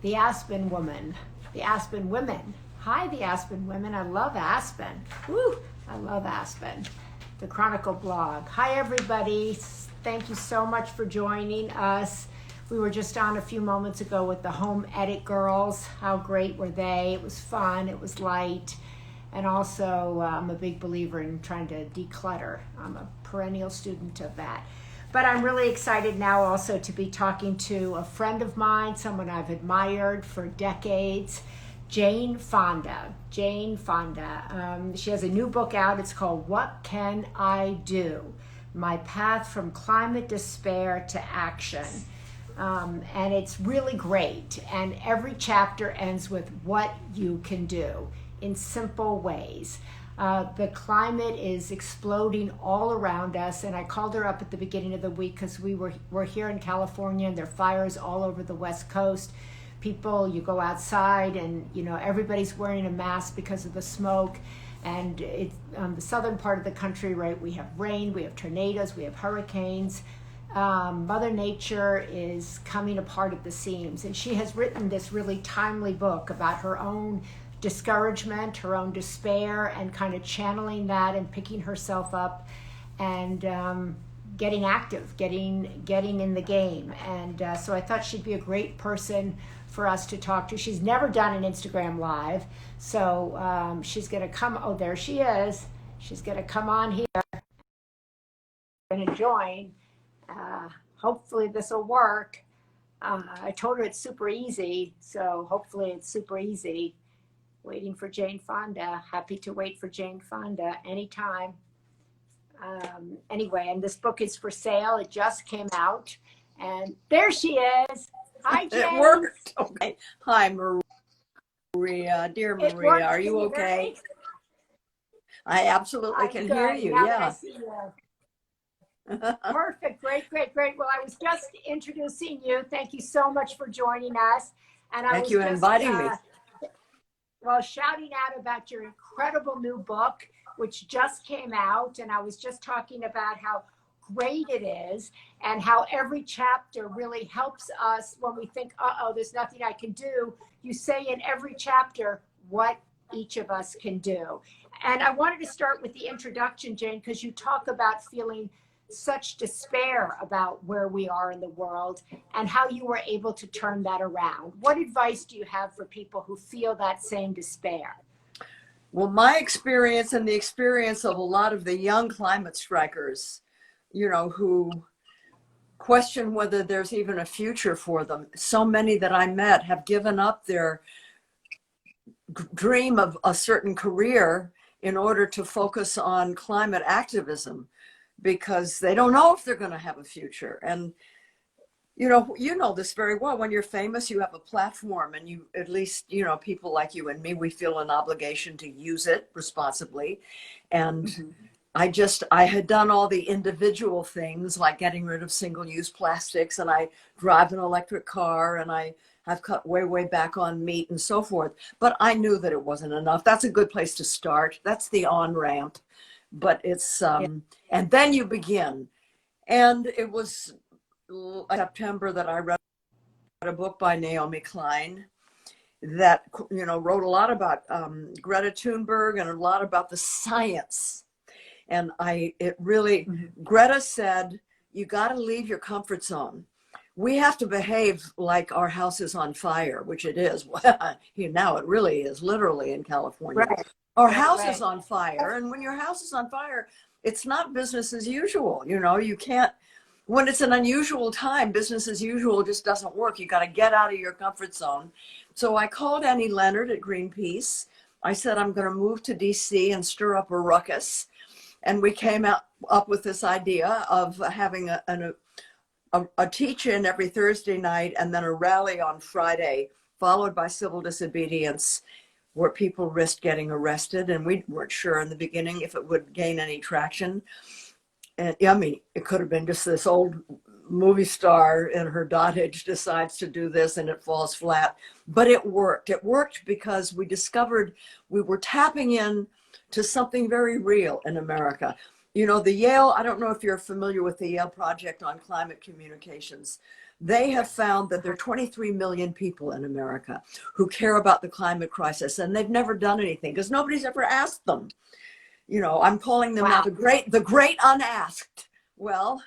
the Aspen woman, the Aspen women. Hi, the Aspen women. I love Aspen. Woo, I love Aspen. The Chronicle blog. Hi, everybody. Thank you so much for joining us. We were just on a few moments ago with the Home Edit Girls. How great were they? It was fun. It was light. And also, I'm a big believer in trying to declutter. I'm a perennial student of that. But I'm really excited now also to be talking to a friend of mine, someone I've admired for decades, Jane Fonda. Jane Fonda. She has a new book out. It's called What Can I Do? My Path from Climate Despair to Action. And it's really great. And every chapter ends with what you can do in simple ways. The climate is exploding all around us, and I called her up at the beginning of the week because we're here in California and there are fires all over the West Coast. People, you go outside and everybody's wearing a mask because of the smoke. And it's the southern part of the country, right? We have rain, we have tornadoes, we have hurricanes. Mother Nature is coming apart at the seams, and she has written this really timely book about her own discouragement, her own despair, and kind of channeling that and picking herself up and getting active, getting in the game. And so I thought she'd be a great person for us to talk to. She's never done an Instagram Live, so she's going to come. Oh, there she is. She's going to come on here and join. Hopefully this will work. I told her it's super easy, so hopefully it's super easy. Waiting for Jane Fonda. Happy to wait for Jane Fonda anytime. Anyway, and this book is for sale. It just came out. And there she is. Hi, Jane. It worked. Okay. Hi, Maria. Dear Maria, are you okay? I absolutely can hear you. Now yeah. That I see you. Perfect. Great. Well, I was just introducing you. Thank you so much for joining us. And Thank you for inviting me. Well, shouting out about your incredible new book, which just came out. And I was just talking about how great it is and how every chapter really helps us when we think, there's nothing I can do. You say in every chapter what each of us can do. And I wanted to start with the introduction, Jane, because you talk about feeling such despair about where we are in the world and how you were able to turn that around. What advice do you have for people who feel that same despair? Well, my experience and the experience of a lot of the young climate strikers, who question whether there's even a future for them. So many that I met have given up their dream of a certain career in order to focus on climate activism, because they don't know if they're going to have a future. And you know this very well. When you're famous, you have a platform, and you, at least, people like you and me, we feel an obligation to use it responsibly. And I had done all the individual things like getting rid of single-use plastics, and I drive an electric car, and I have cut way back on meat and so forth. But I knew that it wasn't enough. That's a good place to start. That's the on-ramp. But it's, and then you begin. And it was September that I read a book by Naomi Klein that, wrote a lot about Greta Thunberg and a lot about the science. And Greta said, you got to leave your comfort zone. We have to behave like our house is on fire, which it is. Now it really is, literally, in California. Right. Our house is on fire, and when your house is on fire, it's not business as usual. You can't, when it's an unusual time, business as usual just doesn't work. You got to get out of your comfort zone. So I called Annie Leonard at Greenpeace. I said, I'm going to move to DC and stir up a ruckus. And we came up with this idea of having a teach-in every Thursday night and then a rally on Friday, followed by civil disobedience, where people risked getting arrested. And we weren't sure in the beginning if it would gain any traction. And it could have been just this old movie star in her dotage decides to do this and it falls flat. But it worked. It worked because we discovered we were tapping in to something very real in America. The Yale, I don't know if you're familiar with the Yale Project on Climate Communications, they have found that there are 23 million people in America who care about the climate crisis, and they've never done anything because nobody's ever asked them. You know, I'm calling them now the great unasked. Well,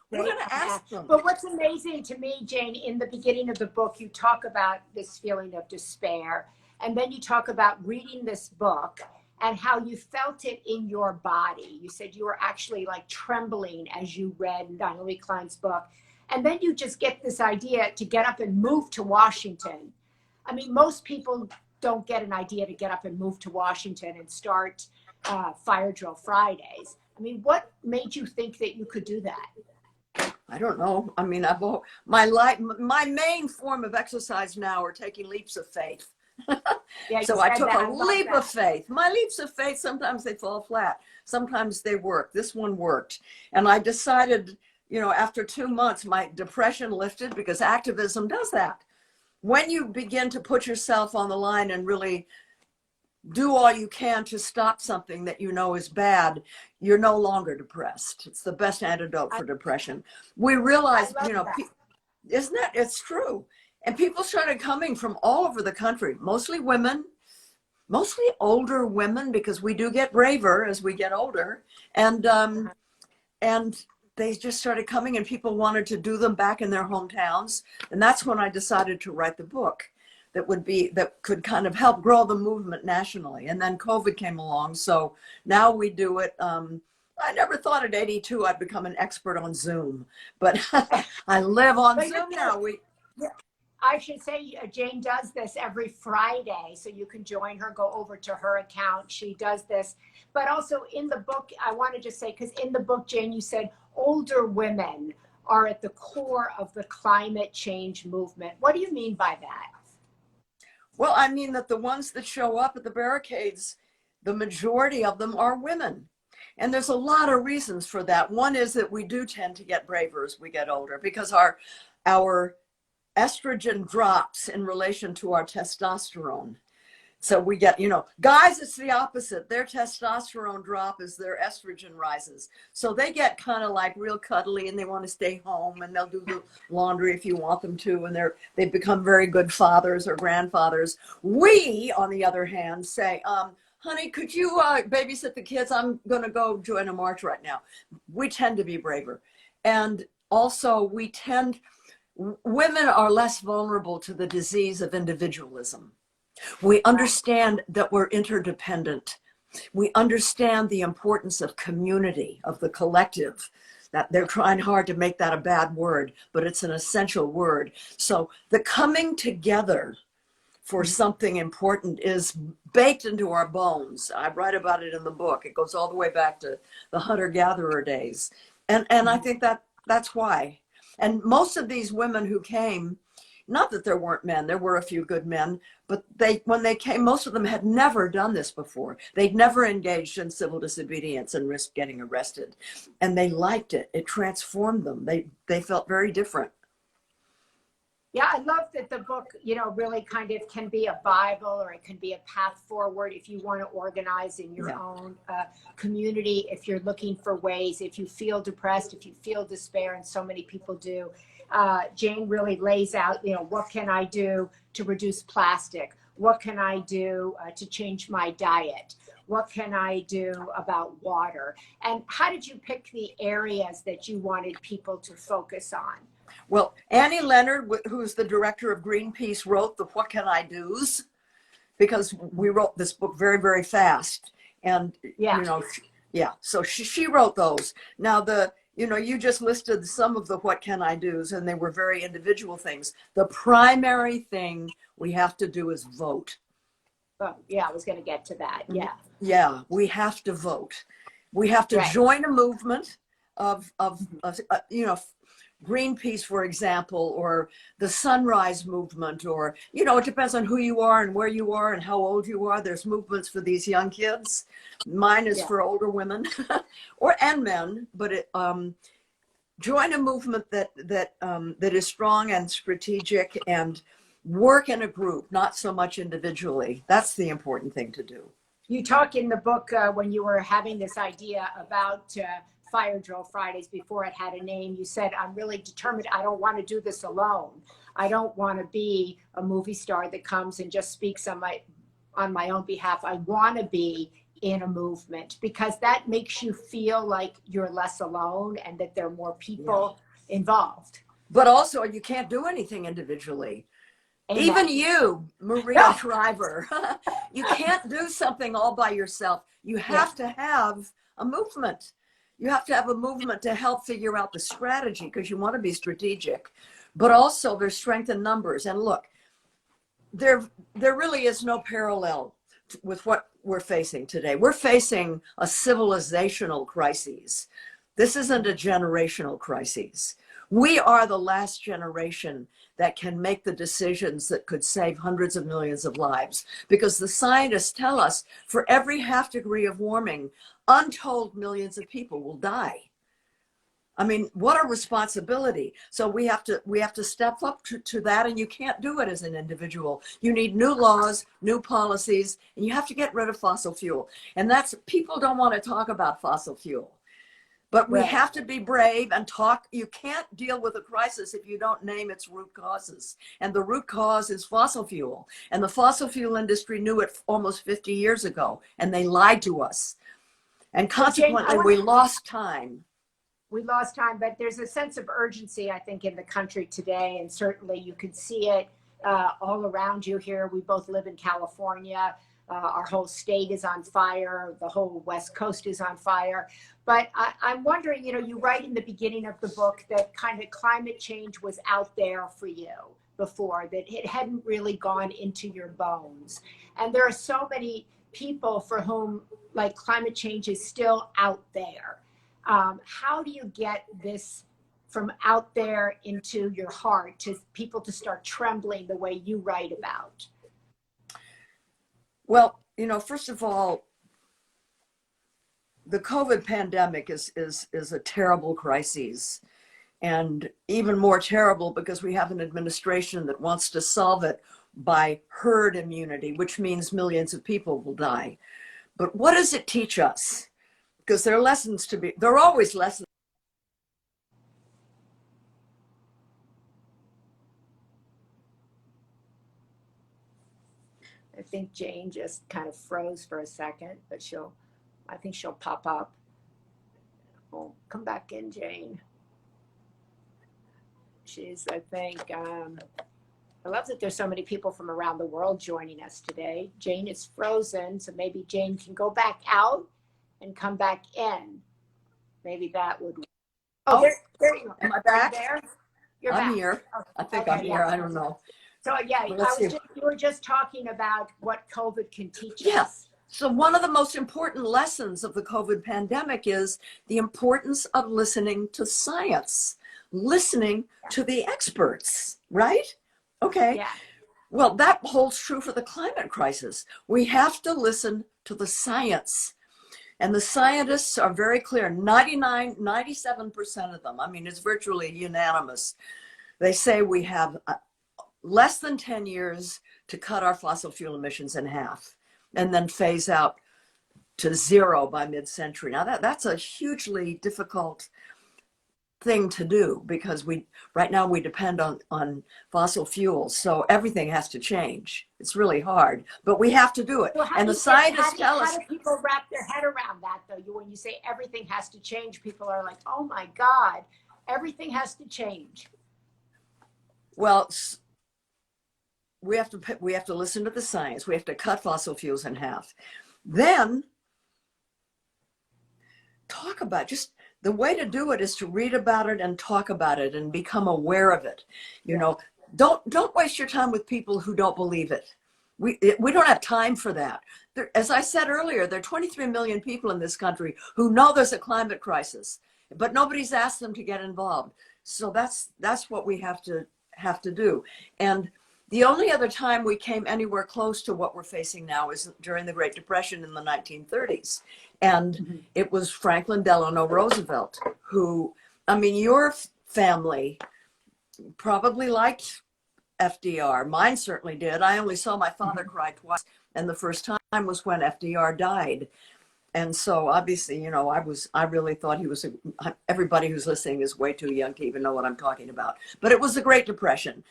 we're going to ask them. But what's amazing to me, Jane, in the beginning of the book, you talk about this feeling of despair, and then you talk about reading this book and how you felt it in your body. You said you were actually like trembling as you read Naomi Klein's book. And then you just get this idea to get up and move to Washington. I mean, most people don't get an idea to get up and move to Washington and start Fire Drill Fridays. I mean, what made you think that you could do that? I don't know. I mean, my main form of exercise now are taking leaps of faith. Yeah, so I took a leap of faith. My leaps of faith, sometimes they fall flat. Sometimes they work. This one worked. And I decided, you know, after 2 months, my depression lifted because activism does that. When you begin to put yourself on the line and really do all you can to stop something that you know is bad, you're no longer depressed. It's the best antidote for depression. We realized, you know, isn't that, it's true. And people started coming from all over the country, mostly women, mostly older women, because we do get braver as we get older. And they just started coming, and people wanted to do them back in their hometowns. And that's when I decided to write the book that could kind of help grow the movement nationally. And then COVID came along. So now we do it. I never thought at 82 I'd become an expert on Zoom, but I live on Zoom now. I should say Jane does this every Friday, so you can join her, go over to her account. She does this. But also in the book, I want to just say, because in the book, Jane, you said older women are at the core of the climate change movement. What do you mean by that? Well, I mean that the ones that show up at the barricades, the majority of them are women. And there's a lot of reasons for that. One is that we do tend to get braver as we get older because our estrogen drops in relation to our testosterone. So we get, you know, guys, it's the opposite. Their testosterone drop as their estrogen rises. So they get kind of like real cuddly and they want to stay home and they'll do the laundry if you want them to. And they become very good fathers or grandfathers. We, on the other hand, say, honey, could you babysit the kids? I'm going to go join a march right now. We tend to be braver. And also women are less vulnerable to the disease of individualism. We understand that we're interdependent. We understand the importance of community, of the collective, that they're trying hard to make that a bad word, but it's an essential word. So the coming together for something important is baked into our bones. I write about it in the book. It goes all the way back to the hunter-gatherer days. And I think that's why. And most of these women who came, not that there weren't men, there were a few good men, but when they came, most of them had never done this before. They'd never engaged in civil disobedience and risked getting arrested. And they liked it. It transformed them. They felt very different. Yeah, I love that the book, you know, really kind of can be a Bible or it can be a path forward if you want to organize in your own community, if you're looking for ways, if you feel depressed, if you feel despair, and so many people do. Jane really lays out, you know, what can I do to reduce plastic? What can I do to change my diet? What can I do about water? And how did you pick the areas that you wanted people to focus on? Well, Annie Leonard, who's the director of Greenpeace, wrote the What Can I Do's, because we wrote this book very, very fast. And, you know, so she wrote those. Now, you just listed some of the What Can I Do's, and they were very individual things. The primary thing we have to do is vote. Oh, yeah, I was going to get to that. Yeah. Yeah, we have to vote. We have to join a movement of Greenpeace, for example, or the Sunrise Movement, or, you know, it depends on who you are and where you are and how old you are. There's movements for these young kids. Mine is for older women and men, but join a movement that is strong and strategic and work in a group, not so much individually. That's the important thing to do. You talk in the book when you were having this idea about Fire Drill Fridays, before it had a name, you said, I'm really determined. I don't want to do this alone. I don't want to be a movie star that comes and just speaks on my own behalf. I want to be in a movement, because that makes you feel like you're less alone and that there are more people involved. But also, you can't do anything individually. Amen. Even you, mariashriver, you can't do something all by yourself. You have to have a movement. You have to have a movement to help figure out the strategy, because you want to be strategic. But also, there's strength in numbers. And look, there really is no parallel with what we're facing today. We're facing a civilizational crisis. This isn't a generational crisis. We are the last generation that can make the decisions that could save hundreds of millions of lives, because the scientists tell us for every half degree of warming, untold millions of people will die. I mean, what a responsibility. So we have to step up to that, and you can't do it as an individual. You need new laws, new policies, and you have to get rid of fossil fuel. And that's, people don't want to talk about fossil fuel. But we have to be brave and talk. You can't deal with a crisis if you don't name its root causes. And the root cause is fossil fuel. And the fossil fuel industry knew it almost 50 years ago, and they lied to us. And consequently, we lost time. We lost time, but there's a sense of urgency, I think, in the country today. And certainly you can see it all around you here. We both live in California. Our whole state is on fire. The whole West Coast is on fire. But I'm wondering, you know, you write in the beginning of the book that kind of climate change was out there for you before, that it hadn't really gone into your bones. And there are so many people for whom, like, climate change is still out there. How do you get this from out there into your heart to people to start trembling the way you write about? Well, you know, first of all, the COVID pandemic is a terrible crisis, and even more terrible because we have an administration that wants to solve it by herd immunity, which means millions of people will die. But what does it teach us? Because there are lessons to be, there are always lessons. I think Jane just kind of froze for a second, but I think she'll pop up. Oh, come back in, Jane. She's, I think, I love that there's so many people from around the world joining us today. Jane is frozen, so maybe Jane can go back out and come back in. Maybe that would. Oh, there you go. Am I back? There? You're back. Here. Oh, I think I'm here. I don't know. So yeah, you were just talking about what COVID can teach us. Yes. So one of the most important lessons of the COVID pandemic is the importance of listening to science, listening to the experts, right? Okay. Yeah. Well, that holds true for the climate crisis. We have to listen to the science. And the scientists are very clear, 97% of them, I mean, it's virtually unanimous. They say we have less than 10 years to cut our fossil fuel emissions in half and then phase out to zero by mid-century. Now that's a hugely difficult thing to do because right now we depend on fossil fuels. So everything has to change. It's really hard, but we have to do it. So and the scientists tell us. How do people wrap their head around that though? When you say everything has to change, people are like, oh my God, everything has to change. Well, we have to listen to the science. We have to cut fossil fuels in half. Then talk about just the way to do it is to read about it and talk about it and become aware of it. You know, don't waste your time with people who don't believe it. We don't have time for that. As I said earlier, there are 23 million people in this country who know there's a climate crisis, but nobody's asked them to get involved. So that's what we have to do. And the only other time we came anywhere close to what we're facing now is during the Great Depression in the 1930s. And it was Franklin Delano Roosevelt who, I mean, your family probably liked FDR. Mine certainly did. I only saw my father cry twice. And the first time was when FDR died. And so obviously, I really thought everybody who's listening is way too young to even know what I'm talking about. But it was the Great Depression.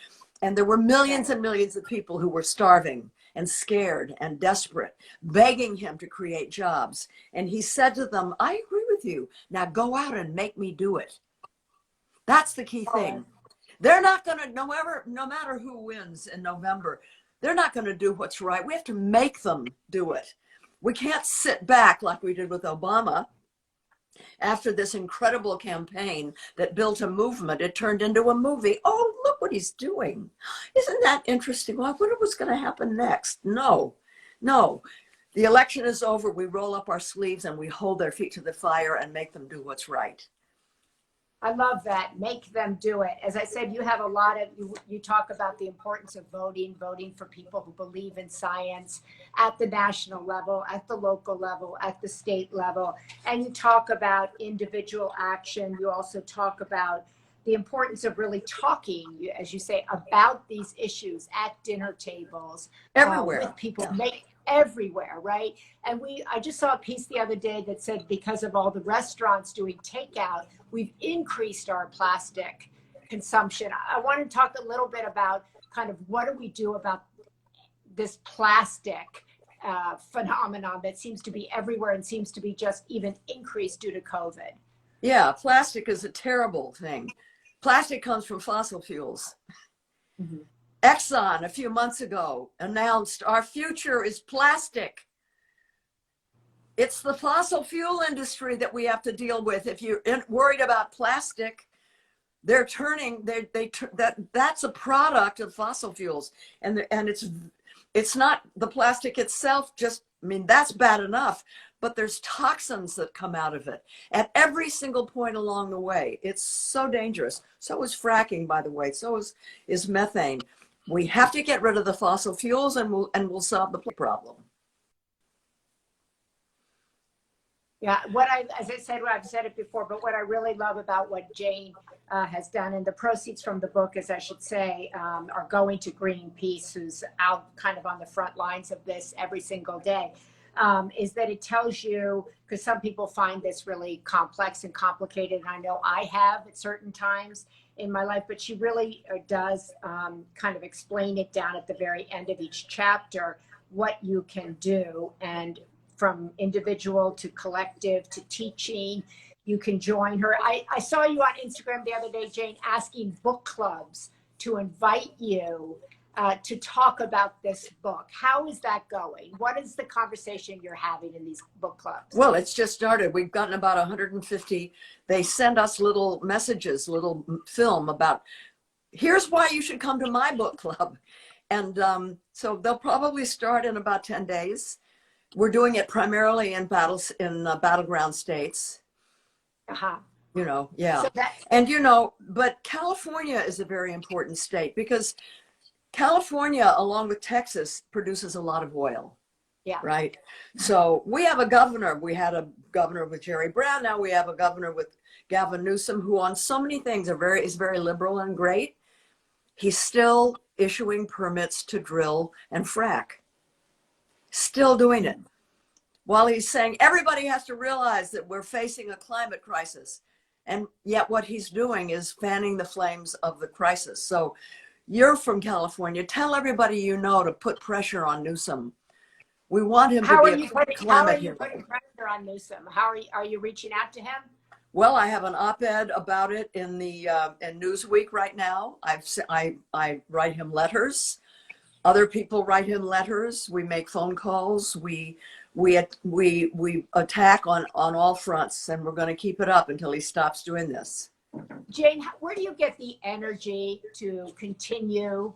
And there were millions and millions of people who were starving and scared and desperate, begging him to create jobs. And he said to them, I agree with you. Now go out and make me do it. That's the key thing. They're not going to, no matter who wins in November, they're not going to do what's right. We have to make them do it. We can't sit back like we did with Obama. After this incredible campaign that built a movement, it turned into a movie. Oh, look what he's doing. Isn't that interesting? Well, I wonder what's going to happen next. No. The election is over. We roll up our sleeves and we hold their feet to the fire and make them do what's right. I love that. Make them do it. As I said, you have a lot of, you talk about the importance of voting for people who believe in science at the national level, at the local level, at the state level. And you talk about individual action. You also talk about the importance of really talking, as you say, about these issues at dinner tables. Everywhere. With people. Yeah. Everywhere, right? And I just saw a piece the other day that said because of all the restaurants doing takeout, we've increased our plastic consumption. I want to talk a little bit about kind of what do we do about this plastic phenomenon that seems to be everywhere and seems to be just even increased due to COVID. Yeah, plastic is a terrible thing. Plastic comes from fossil fuels. Mm-hmm. Exxon a few months ago announced our future is plastic. It's the fossil fuel industry that we have to deal with. If you're worried about plastic, they're turning, that's a product of fossil fuels. And it's not the plastic itself, that's bad enough, but there's toxins that come out of it at every single point along the way. It's so dangerous. So is fracking, by the way. So is methane. We have to get rid of the fossil fuels and we'll solve the problem. Yeah, as I said, I've said it before, but what I really love about what Jane has done, and the proceeds from the book, as I should say, are going to Greenpeace, who's out kind of on the front lines of this every single day, is that it tells you, because some people find this really complex and complicated, and I know I have at certain times in my life, but she really does kind of explain it down at the very end of each chapter, what you can do. And from individual to collective to teaching, you can join her. I saw you on Instagram the other day, Jane, asking book clubs to invite you to talk about this book. How is that going? What is the conversation you're having in these book clubs? Well, it's just started. We've gotten about 150. They send us little messages, little film about, here's why you should come to my book club. And so they'll probably start in about 10 days. We're doing it primarily in battleground states. Uh-huh. Yeah. So but California is a very important state because California, along with Texas, produces a lot of oil. Yeah. Right. So we have a governor. We had a governor with Jerry Brown. Now we have a governor with Gavin Newsom, who on so many things is very liberal and great. He's still issuing permits to drill and frack. Still doing it. While he's saying everybody has to realize that we're facing a climate crisis. And yet what he's doing is fanning the flames of the crisis. So you're from California. Tell everybody to put pressure on Newsom. We want him to be a climate hero. How are you putting pressure on Newsom? How are you reaching out to him? Well, I have an op-ed about it in the in Newsweek right now. I write him letters. Other people write him letters. We make phone calls. We attack on all fronts, and we're going to keep it up until he stops doing this. Jane, where do you get the energy to continue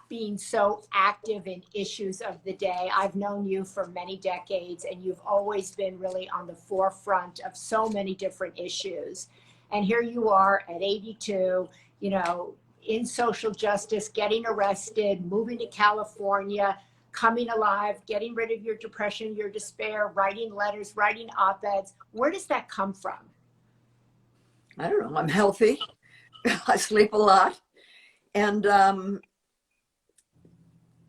being so active in issues of the day? I've known you for many decades, and you've always been really on the forefront of so many different issues. And here you are at 82, in social justice, getting arrested, moving to California, coming alive, getting rid of your depression, your despair, writing letters, writing op-eds. Where does that come from? I don't know. I'm healthy. I sleep a lot. And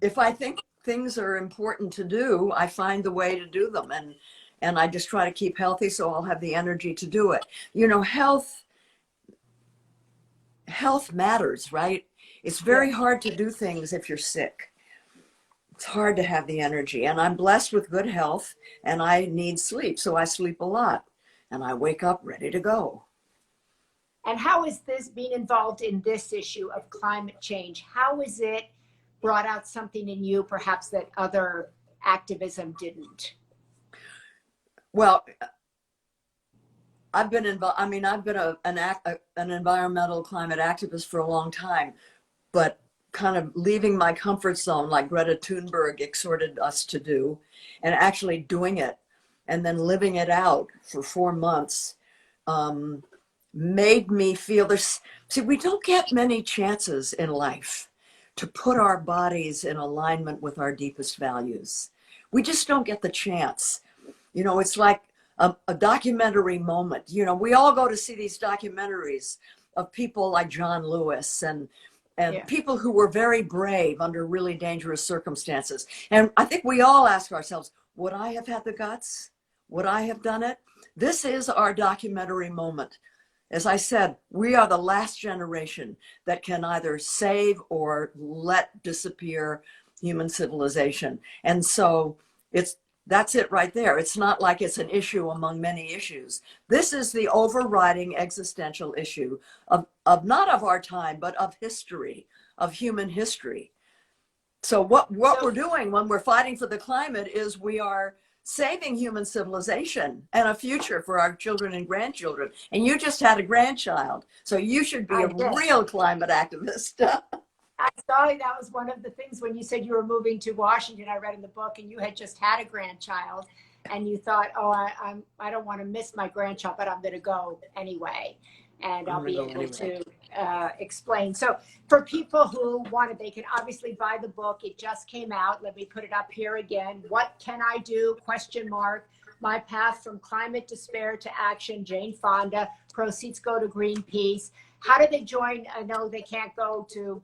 if I think things are important to do, I find the way to do them. and I just try to keep healthy so I'll have the energy to do it. You know, health matters, right? It's very hard to do things if you're sick. It's hard to have the energy, and I'm blessed with good health, and I need sleep, so I sleep a lot, and I wake up ready to go. And how is this being involved in this issue of climate change? How is it brought out something in you, perhaps that other activism didn't? Well, I've been involved. I mean, I've been an environmental climate activist for a long time, but kind of leaving my comfort zone, like Greta Thunberg exhorted us to do, and actually doing it, and then living it out for 4 months, made me feel this. See, we don't get many chances in life to put our bodies in alignment with our deepest values. We just don't get the chance. You know, it's like a documentary moment. You know, we all go to see these documentaries of people like John Lewis and people who were very brave under really dangerous circumstances. And I think we all ask ourselves, would I have had the guts? Would I have done it? This is our documentary moment. As I said, we are the last generation that can either save or let disappear human civilization. And so that's it right there. It's not like it's an issue among many issues. This is the overriding existential issue of not of our time, but of history, of human history. So what we're doing when we're fighting for the climate is we are saving human civilization and a future for our children and grandchildren. And you just had a grandchild, so you should be a real climate activist. I saw that was one of the things when you said you were moving to Washington. I read in the book, and you had just had a grandchild, and you thought, "Oh, I don't want to miss my grandchild, but I'm going to go anyway, and I'll be able to explain." So, for people who want it, they can obviously buy the book. It just came out. Let me put it up here again. What can I do? ? My path from climate despair to action. Jane Fonda. Proceeds go to Greenpeace. How do they join? I know they can't go to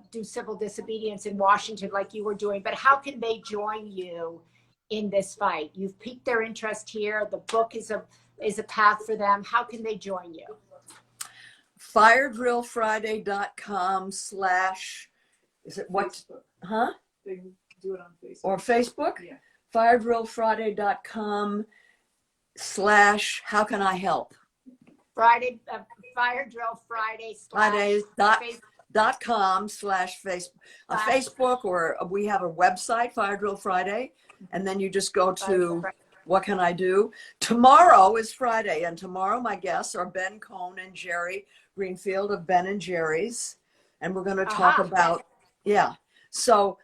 do civil disobedience in Washington like you were doing, but how can they join you in this fight? You've piqued their interest here. The book is a path for them. How can they join you? firedrillfriday.com/ is it what? Facebook. Huh? They can do it on Facebook. Or Facebook? Yeah. firedrillfriday.com/ how can I help? Friday, Fire Drill Friday Fridays.com/ Facebook, or we have a website, Fire Drill Friday, and then you just go to what can I do? Tomorrow is Friday, and tomorrow my guests are Ben Cohn and Jerry Greenfield of Ben and Jerry's, and we're going to talk about, so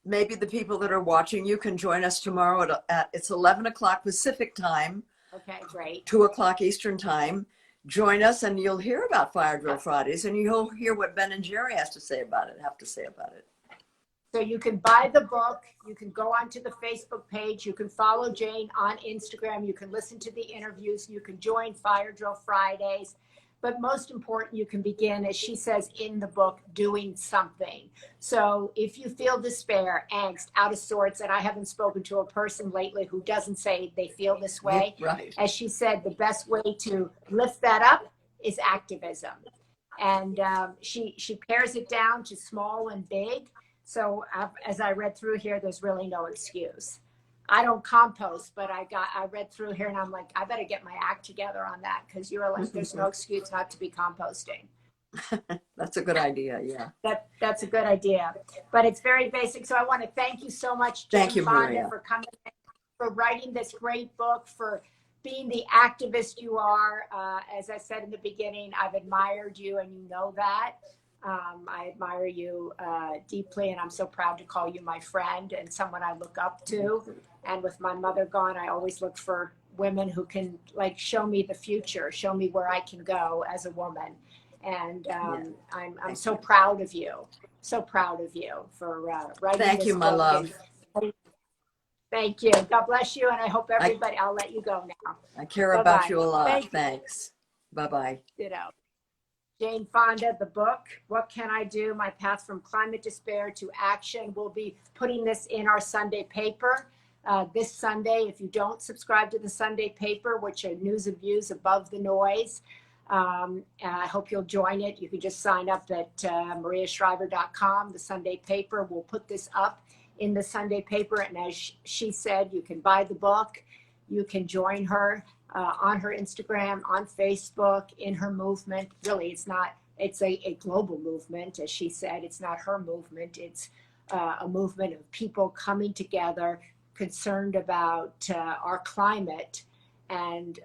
maybe the people that are watching you can join us tomorrow at it's 11 o'clock Pacific time. Okay, great. 2 o'clock Eastern time. Join us, and you'll hear about Fire Drill Fridays, and you'll hear what Ben and Jerry have to say about it. So you can buy the book. You can go onto the Facebook page. You can follow Jane on Instagram. You can listen to the interviews. You can join Fire Drill Fridays. But most important, you can begin, as she says in the book, doing something. So if you feel despair, angst, out of sorts, and I haven't spoken to a person lately who doesn't say they feel this way. Right. As she said, the best way to lift that up is activism. And she pares it down to small and big. So as I read through here, there's really no excuse. I don't compost, but I read through here and I'm like, I better get my act together on that, because you're like, there's no excuse not to be composting. That's a good idea. Yeah. That's a good idea, but it's very basic. So I want to thank you so much, Jane Thank you, Maria, for coming, for writing this great book, for being the activist you are. As I said in the beginning, I've admired you, and you know that. I admire you deeply, and I'm so proud to call you my friend and someone I look up to. And with my mother gone, I always look for women who can show me the future, show me where I can go as a woman. And I'm so proud of you, for writing Thank this you, my book. love. Thank you. God bless you. And I hope everybody, I'll let you go now. I care about you a lot. Thanks. Bye-bye. Ditto. Jane Fonda, the book, What Can I Do? My Path from Climate Despair to Action. We'll be putting this in our Sunday paper. this Sunday. If you don't subscribe to the Sunday paper, which are news and views above the noise, I hope you'll join it. You can just sign up at mariashriver.com, the Sunday paper. We'll put this up in the Sunday paper. And as she said, you can buy the book. You can join her on her Instagram, on Facebook, in her movement. Really, it's a global movement. As she said, it's not her movement. It's a movement of people coming together, concerned about our climate, and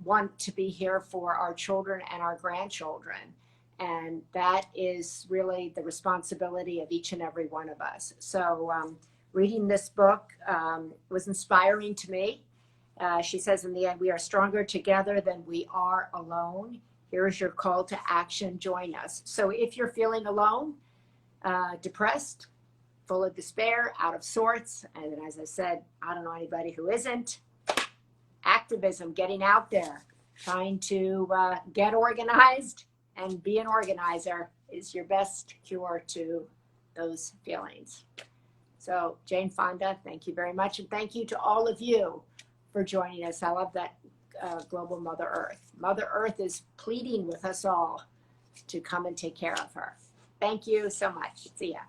want to be here for our children and our grandchildren. And that is really the responsibility of each and every one of us. So reading this book was inspiring to me. She says in the end, we are stronger together than we are alone. Here is your call to action. Join us. So if you're feeling alone, depressed, full of despair, out of sorts, and as I said, I don't know anybody who isn't, activism, getting out there, trying to get organized and be an organizer is your best cure to those feelings. So Jane Fonda, thank you very much. And thank you to all of you for joining us. I love that global Mother Earth. Mother Earth is pleading with us all to come and take care of her. Thank you so much. See ya.